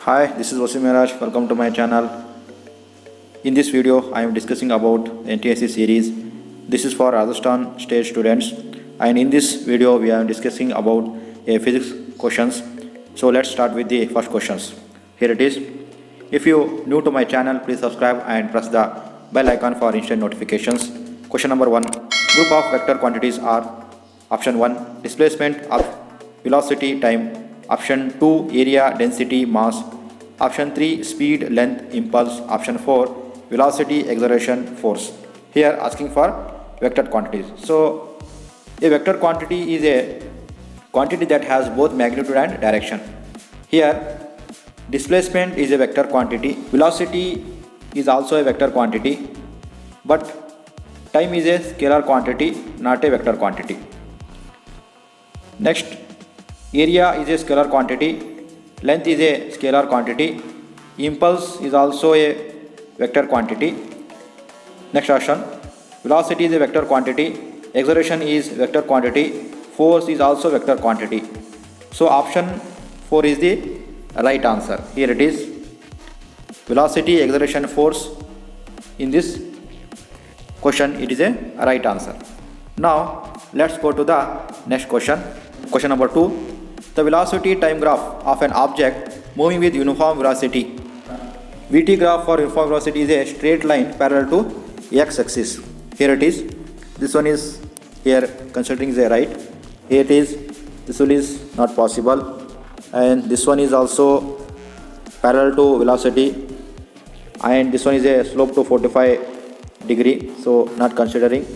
Hi, this is Wasim Miraj. Welcome to my channel. In this video, I am discussing about NTSC series. This is for Rajasthan state students, and in this video, we are discussing about a physics questions. So let's start with the first questions. Here it is. If you new to my channel, please subscribe and press the bell icon for instant notifications. Question number 1. Group of vector quantities are option 1 displacement of velocity time, option 2 area density mass, option 3 speed length impulse, option 4 velocity acceleration force. Here asking for vector quantities. So a vector quantity is a quantity that has both magnitude and direction. Here displacement is a vector quantity, velocity is also a vector quantity, but time is a scalar quantity, not a vector quantity. Next, area is a scalar quantity, length is a scalar quantity, impulse is also a vector quantity. Next option, velocity is a vector quantity, acceleration is vector quantity, force is also vector quantity. So option 4 is the right answer. Here it is, velocity, acceleration, force. In this question, it is a right answer. Now let's go to the next question. Question number 2. The velocity time graph of an object moving with uniform velocity. VT graph for uniform velocity is a straight line parallel to x-axis. Here it is. This one is here considering the right. Here it is. This one is not possible. And this one is also parallel to velocity. And this one is a slope to 45 degree. So not considering.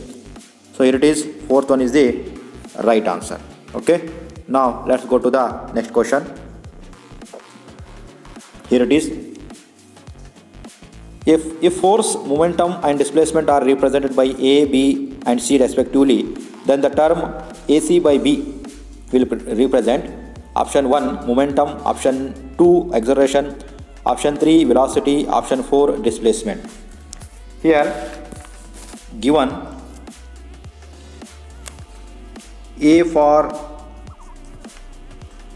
So here it is. Fourth one is the right answer. Okay. Now let's go to the next question. Here it is. If force, momentum and displacement are represented by A, B and C respectively, then the term AC by B will represent option 1 momentum, option 2 acceleration, option 3 velocity, option 4 displacement. Here given A for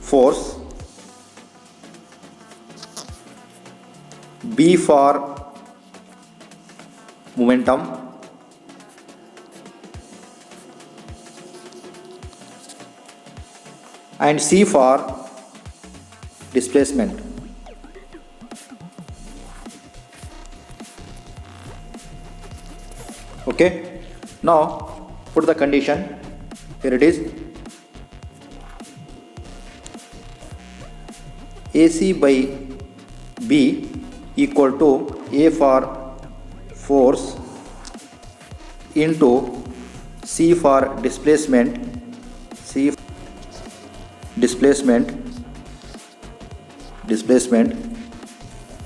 force, B for momentum, and C for displacement. Okay, now put the condition. Here it is. AC by B equal to A for force into C for displacement,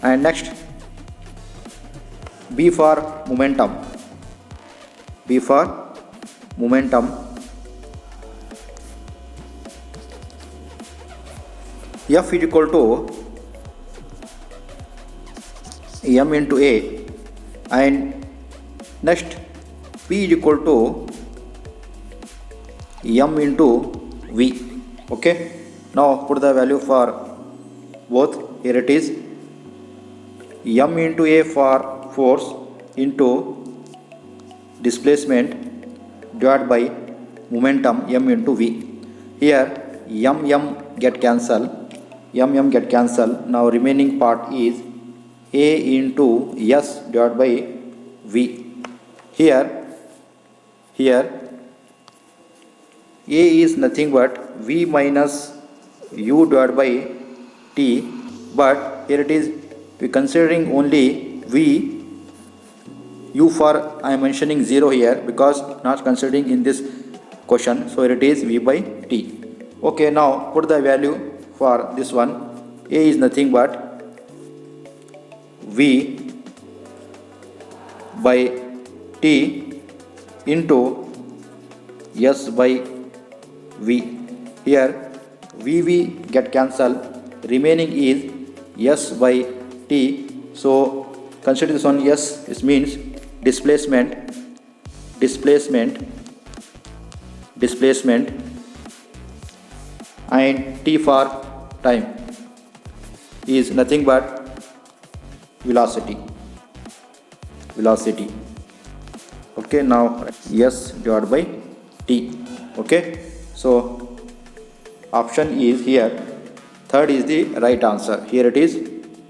and next B for momentum, F is equal to M into A, and next P is equal to M into V. Okay, now put the value for both. Here it is, M into A for force into displacement divided by momentum M into V. Here M get cancelled. Now remaining part is A into S divided by V. Here A is nothing but V minus U divided by T, but here it is we considering only V. U for I am mentioning 0 here because not considering in this question, so here it is V by T. Okay, now put the value for this one. A is nothing but V by T into S by V. Here VV get cancelled, remaining is S by T. So consider this one S, it means displacement, and T for time. is nothing but velocity. Okay, now S divided by T. Okay, so option is here. Third is the right answer. Here it is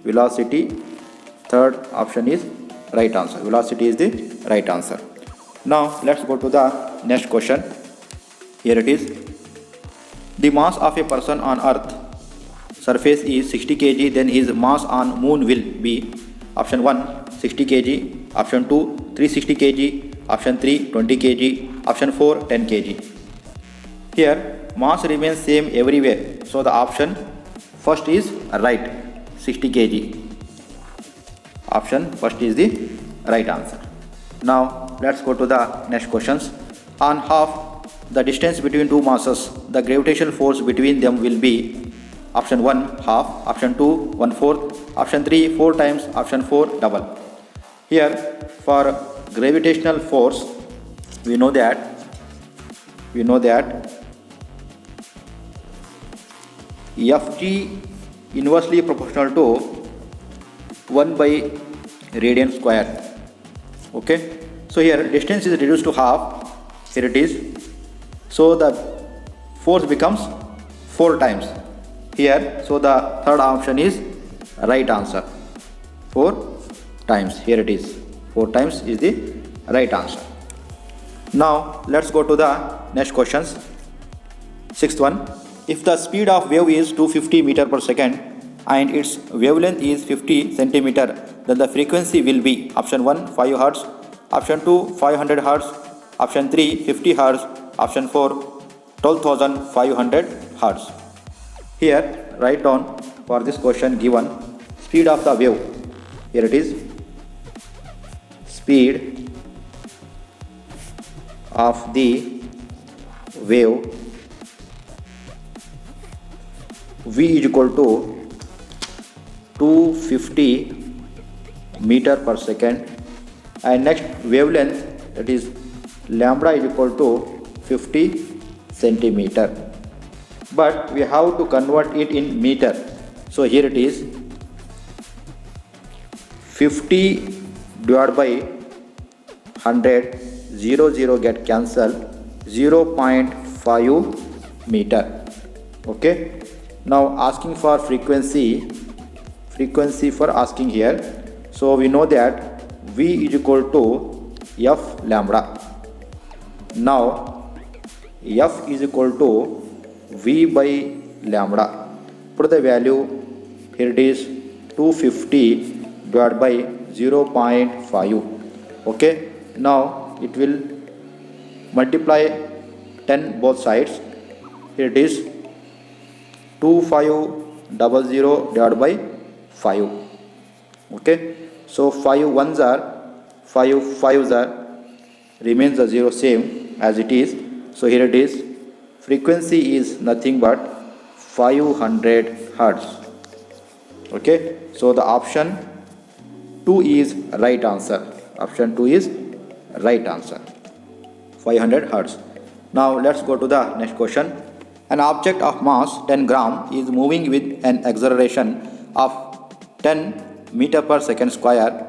velocity. Third option is right answer. Velocity is the right answer. Now let's go to the next question. Here it is. The mass of a person on earth surface is 60 kg, then his mass on moon will be option 1 60 kg, option 2 360 kg, option 3 20 kg, option 4 10 kg. Here mass remains same everywhere, so the option first is right, 60 kg. Option first is the right answer. Now let's go to the next questions. On half the distance between two masses, the gravitational force between them will be option 1 half, option 2 1/4, option 3 4 times, option 4 double. Here for gravitational force we know that Fg inversely proportional to 1 by radian square. Okay, so here distance is reduced to half. Here it is. So the force becomes 4 times here. So the third option is right answer. 4 times. Here it is. 4 times is the right answer. Now let's go to the next questions. Sixth one. If the speed of wave is 250 meter per second and its wavelength is 50 centimeter, then the frequency will be option 1 5 Hz, option 2 500 Hz, option 3 50 Hz, option 4 12,500 Hz. Here write down for this question given speed of the wave. Here it is. Speed of the wave V is equal to 250 meter per second, and next wavelength, that is lambda, is equal to 50 centimeter, but we have to convert it in meter. So here it is 50 divided by 100, 0 get cancelled, 0.5 meter. Okay, now asking for frequency for asking here. So we know that V is equal to F lambda. Now F is equal to V by lambda. Put the value. Here it is 250 divided by 0.5. Okay, now it will multiply 10 both sides. Here it is 2500 divided by 5. Okay, so 5 ones are 5 fives are remains the 0 same as it is. So here it is, frequency is nothing but 500 Hz. Okay, so the option 2 is right answer. Option 2 is right answer, 500 Hz. Now let's go to the next question. An object of mass 10 gram is moving with an acceleration of 10 meter per second square.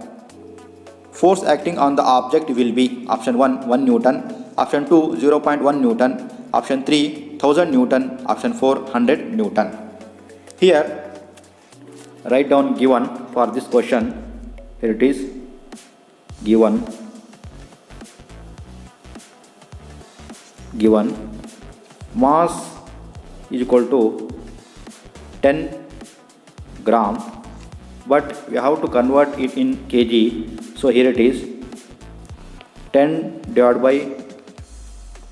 Force acting on the object will be option 1 1 Newton, option 2 0.1 Newton, option 3 1000 Newton, option 4 100 Newton. Here write down given for this question. Here it is given mass is equal to 10 gram, but we have to convert it in kg. So here it is 10 divided by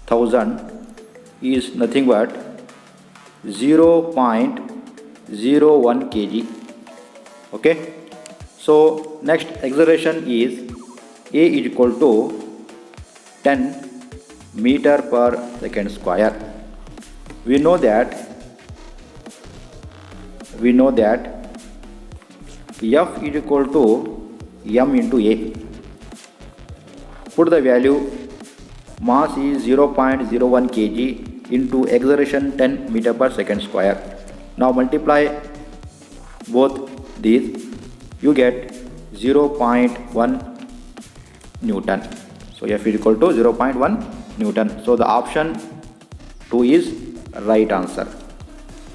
1000 is nothing but 0.01 kg. Okay, so next acceleration is A is equal to 10 meter per second square. We know that F is equal to m into A. Put the value. Mass is 0.01 kg into acceleration 10 meter per second square. Now multiply both these, you get 0.1 Newton. So F is equal to 0.1 Newton. So the option 2 is right answer.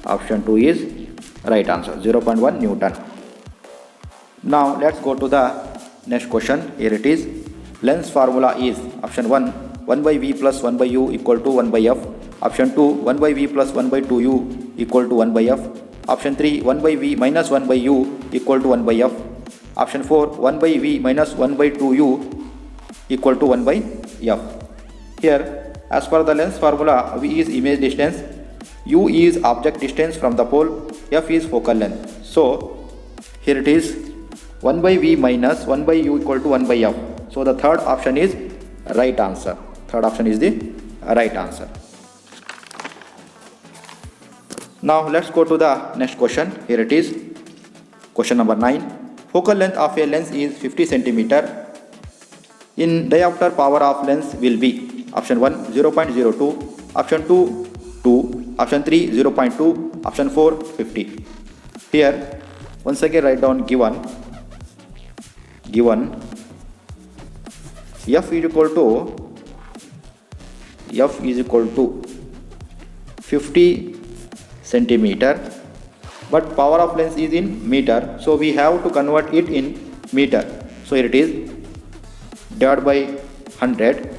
Option 2 is right answer, 0.1 Newton. Now let's go to the next question. Here it is. Lenz's formula is option 1, 1 by V plus 1 by U equal to 1 by F. Option 2, 1 by V plus 1 by 2U equal to 1 by F. Option 3, 1 by V minus 1 by U equal to 1 by F. Option 4, 1 by V minus 1 by 2U equal to 1 by F. Here, as per the Lenz formula, V is image distance, U is object distance from the pole, F is focal length. So, here it is 1 by V minus 1 by U equal to 1 by F. So, the third option is right answer. Third option is the right answer. Now, let's go to the next question. Here it is. Question number 9. Focal length of a lens is 50 cm. In diopter, power of lens will be option 1 0.02, option 2 2, option 3 0.2, option 4 50. Here once again write down given F is equal to 50 centimeter, but power of lens is in meter, so we have to convert it in meter. So here it is divided by 100.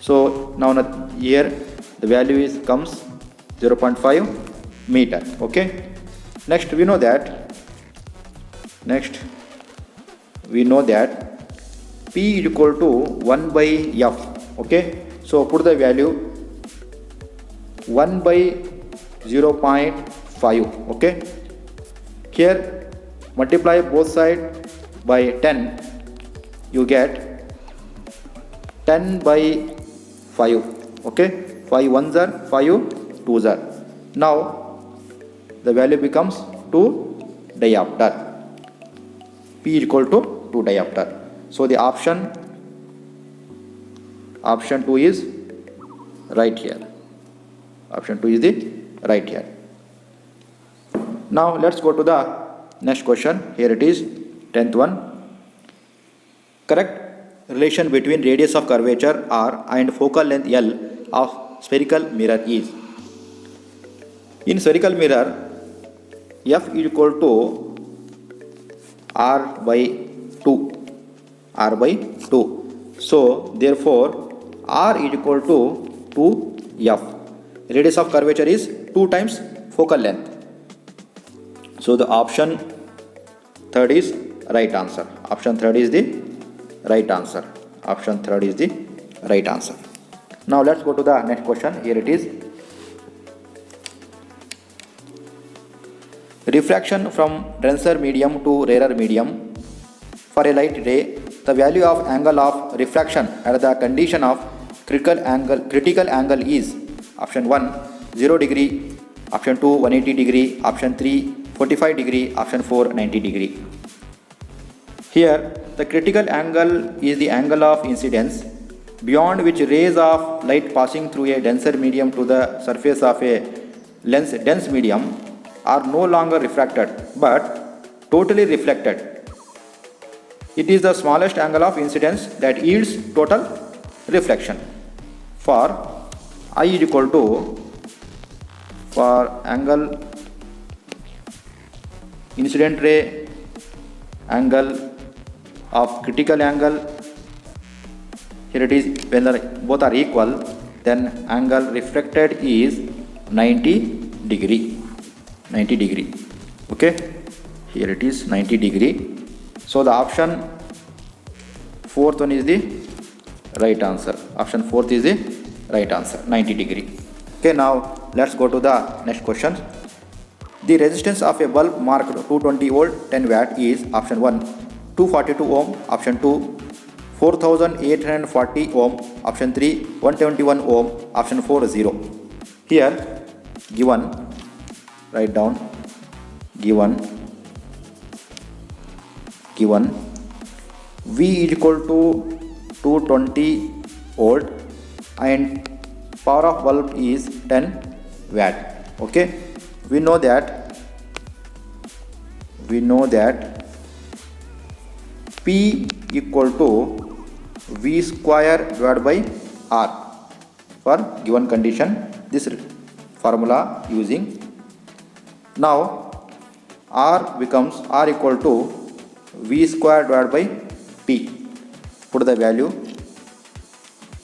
So now here the value is comes 0.5 meter. Okay. Next we know that P is equal to 1 by F. Okay. So put the value 1 by 0.5. Okay. Here multiply both sides by 10. You get 10 by 5. Okay. 5 ones are 5 twos are. Now the value becomes 2 diopter. P is equal to 2 diopter. So the option 2 is right here. Option 2 is the right here. Now let's go to the next question. Here it is, 10th one. Correct relation between radius of curvature R and focal length L of spherical mirror is. In spherical mirror, F is equal to R by 2. So therefore R is equal to 2F. Radius of curvature is 2 times focal length. So the option 3rd is right answer. Option 3rd is the right answer. Option 3rd is the right answer. Now let's go to the next question. Here it is. Refraction from denser medium to rarer medium. For a light ray, the value of angle of refraction at the condition of critical angle is option 1 0 degree, option 2 180 degree, option 3 45 degree, option 4 90 degree. Here the critical angle is the angle of incidence beyond which rays of light passing through a denser medium to the surface of a dense medium are no longer refracted but totally reflected. It is the smallest angle of incidence that yields total reflection. For I is equal to, for angle incident ray angle of critical angle, here it is, when both are equal, then angle reflected is 90 degree. Okay, here it is 90 degree. So the option 4th one is the right answer. Option 4th is the right answer, 90 degree. Okay, now let's go to the next question. The resistance of a bulb marked 220 volt 10 watt is option 1 242 ohm, option 2 4840 ohm, option 3 171 ohm, option 4 0. Here given, write down given V is equal to 220 volt and power of bulb is 10 watt. Okay, we know that we know that P equal to V square divided by R for given condition. This formula using. Now R equal to V square divided by P. Put the value.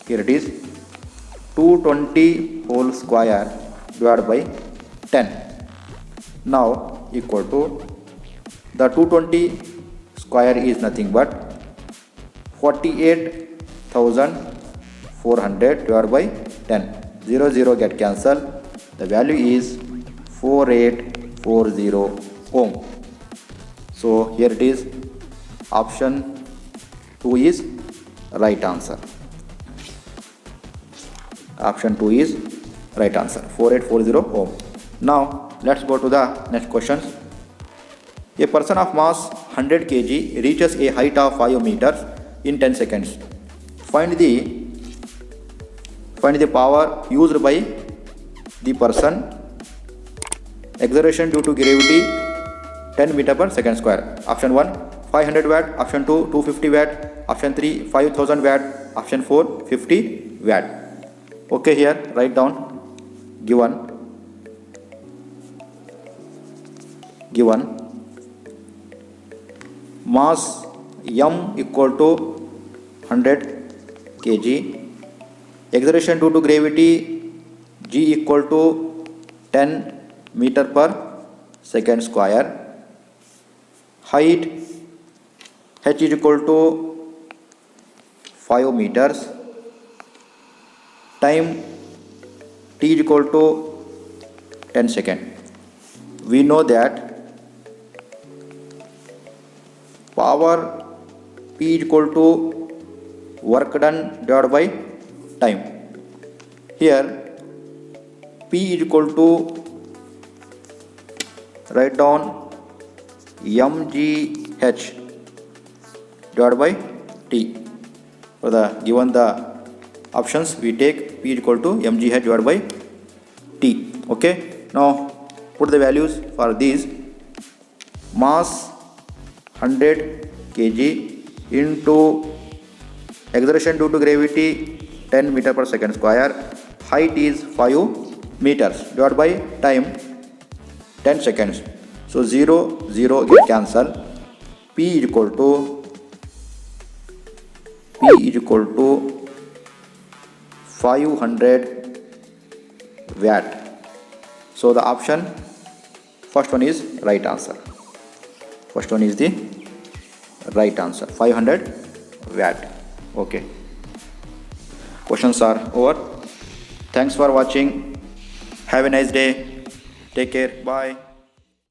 Here it is 220 whole square divided by 10. Now equal to the 220 square is nothing but 48,400 divided by 10. 0 0 get cancelled. The value is 4840 ohm. So here it is. Option 2 is right answer. Option 2 is right answer. 4840 ohm. Now let's go to the next questions. A person of mass 100 kg reaches a height of 5 meters in 10 seconds. Find the power used by the person. Acceleration due to gravity 10 meter per second square. Option 1 500 watt. Option 2 250 watt. Option 3 5000 watt. Option 4 50 watt. Okay, here write down given mass m equal to 100 kg, acceleration due to gravity g equal to 10 meter per second square, height h is equal to 5 meters, time t is equal to 10 seconds. We know that power P is equal to work done divided by time. Here P is equal to, write down mgh divided by T. For the given the options, we take P is equal to mgh divided by T. Okay, now put the values for these. Mass 100 kg into acceleration due to gravity 10 meter per second square, height is 5 meters divided by time 10 seconds. So 0 0 get cancelled. P is equal to 500 watt. So the option first one is right answer. First one is the right answer, 500 watt. Okay. Questions are over. Thanks for watching. Have a nice day. Take care. Bye.